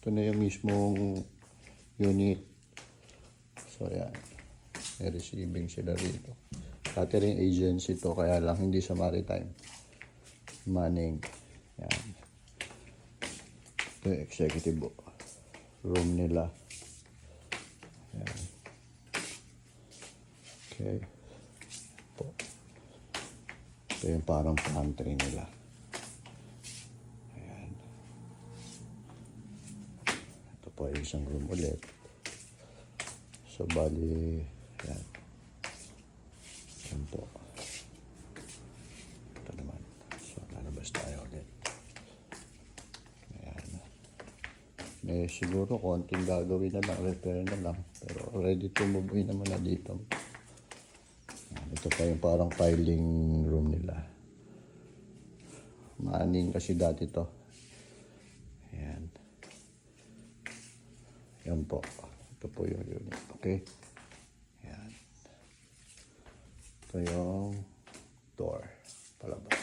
Ito na yung mismong unit. So, yan. May receiving sila rito. Catering agency to, kaya lang hindi sa maritime. Manning. Yan. Ito yung executive room nila. Yan. Okay. Ito yung parang pantry nila. Ayan. Ito po yung isang room ulit. So, bali, ayan. Ayan po. Ito naman. So, lalabas tayo ulit. Ayan. May siguro konting gagawin na lang, repair na lang. Pero ready to move in naman na dito. Ito pa yung parang filing room nila. Maaning kasi dati to. Ayan. Yan po. Ito po yung unit. Okay? Ayan. Ito yung door. Palabas.